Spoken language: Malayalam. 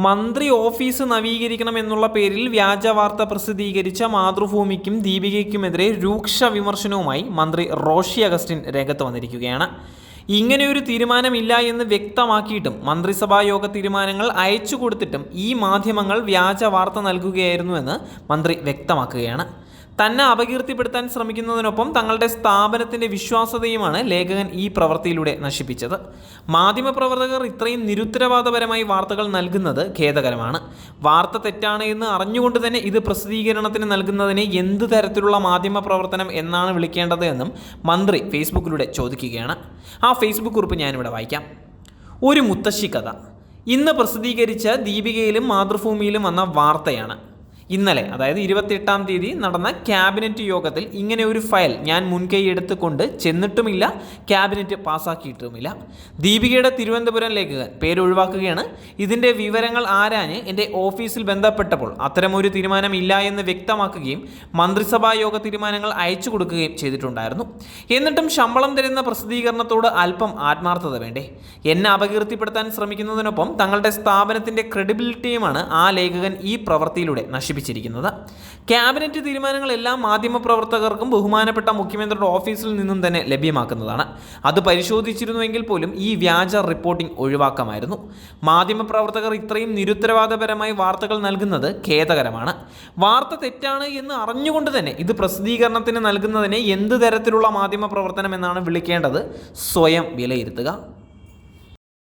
മന്ത്രി ഓഫീസ് നവീകരിക്കണം എന്നുള്ള പേരിൽ വ്യാജ വാർത്ത പ്രസിദ്ധീകരിച്ച മാതൃഭൂമിക്കും ദീപികയ്ക്കുമെതിരെ രൂക്ഷ വിമർശനവുമായി മന്ത്രി റോഷി അഗസ്റ്റിൻ രംഗത്ത് വന്നിരിക്കുകയാണ്. ഇങ്ങനെയൊരു തീരുമാനമില്ല എന്ന് വ്യക്തമാക്കിയിട്ടും മന്ത്രിസഭാ യോഗ തീരുമാനങ്ങൾ അയച്ചു കൊടുത്തിട്ടും ഈ മാധ്യമങ്ങൾ വ്യാജ വാർത്ത നൽകുകയായിരുന്നുവെന്ന് മന്ത്രി വ്യക്തമാക്കുകയാണ്. തന്നെ അപകീർത്തിപ്പെടുത്താൻ ശ്രമിക്കുന്നതിനൊപ്പം തങ്ങളുടെ സ്ഥാപനത്തിൻ്റെ വിശ്വാസ്യതയുമാണ് ലേഖകൻ ഈ പ്രവൃത്തിയിലൂടെ നശിപ്പിച്ചത്. മാധ്യമപ്രവർത്തകർ ഇത്രയും നിരുത്തരവാദപരമായി വാർത്തകൾ നൽകുന്നത് ഖേദകരമാണ്. വാർത്ത തെറ്റാണ് എന്ന് അറിഞ്ഞുകൊണ്ട് തന്നെ ഇത് പ്രസിദ്ധീകരണത്തിന് നൽകുന്നതിനെ എന്ത് തരത്തിലുള്ള മാധ്യമപ്രവർത്തനം എന്നാണ് വിളിക്കേണ്ടത് എന്നും മന്ത്രി ഫേസ്ബുക്കിലൂടെ ചോദിക്കുകയാണ്. ആ ഫേസ്ബുക്ക് കുറിപ്പ് ഞാനിവിടെ വായിക്കാം. ഒരു മുത്തശ്ശി കഥ ഇന്ന് പ്രസിദ്ധീകരിച്ച ദീപികയിലും മാതൃഭൂമിയിലും വന്ന വാർത്തയാണ്. ഇന്നലെ അതായത് 28-ാം തീയതി നടന്ന ക്യാബിനറ്റ് യോഗത്തിൽ ഇങ്ങനെ ഒരു ഫയൽ ഞാൻ മുൻകൈ എടുത്തുകൊണ്ട് ചെന്നിട്ടുമില്ല, ക്യാബിനറ്റ് പാസ്സാക്കിയിട്ടുമില്ല. ദീപികയുടെ തിരുവനന്തപുരം ലേഖകൻ പേരൊഴിവാക്കുകയാണ്. ഇതിൻ്റെ വിവരങ്ങൾ ആരാഞ്ഞ് എൻ്റെ ഓഫീസിൽ ബന്ധപ്പെട്ടപ്പോൾ അത്തരമൊരു തീരുമാനം ഇല്ല എന്ന് വ്യക്തമാക്കുകയും മന്ത്രിസഭാ യോഗ തീരുമാനങ്ങൾ അയച്ചു കൊടുക്കുകയും ചെയ്തിട്ടുണ്ടായിരുന്നു. എന്നിട്ടും ശമ്പളം തരുന്ന പ്രസിദ്ധീകരണത്തോട് അല്പം ആത്മാർത്ഥത വേണ്ടേ? എന്നെ അപകീർത്തിപ്പെടുത്താൻ ശ്രമിക്കുന്നതിനൊപ്പം തങ്ങളുടെ സ്ഥാപനത്തിൻ്റെ ക്രെഡിബിലിറ്റിയുമാണ് ആ ലേഖകൻ ഈ പ്രവൃത്തിയിലൂടെ നശിപ്പിച്ചിരിക്കുന്നത്. ക്യാബിനറ്റ് തീരുമാനങ്ങളെല്ലാം മാധ്യമപ്രവർത്തകർക്കും ബഹുമാനപ്പെട്ട മുഖ്യമന്ത്രിയുടെ ഓഫീസിൽ നിന്നും തന്നെ ലഭ്യമാക്കുന്നതാണ്. അത് പരിശോധിച്ചിരുന്നുവെങ്കിൽ പോലും ഈ വ്യാജ റിപ്പോർട്ടിംഗ് ഒഴിവാക്കാമായിരുന്നു. മാധ്യമപ്രവർത്തകർ ഇത്രയും നിരുത്തരവാദപരമായി വാർത്തകൾ നൽകുന്നത് ഖേദകരമാണ്. വാർത്ത തെറ്റാണ് എന്ന് അറിഞ്ഞുകൊണ്ട് തന്നെ ഇത് പ്രസിദ്ധീകരണത്തിന് നൽകുന്നതിനെ എന്ത് തരത്തിലുള്ള മാധ്യമപ്രവർത്തനം എന്നാണ് വിളിക്കേണ്ടത്? സ്വയം വിലയിരുത്തുക.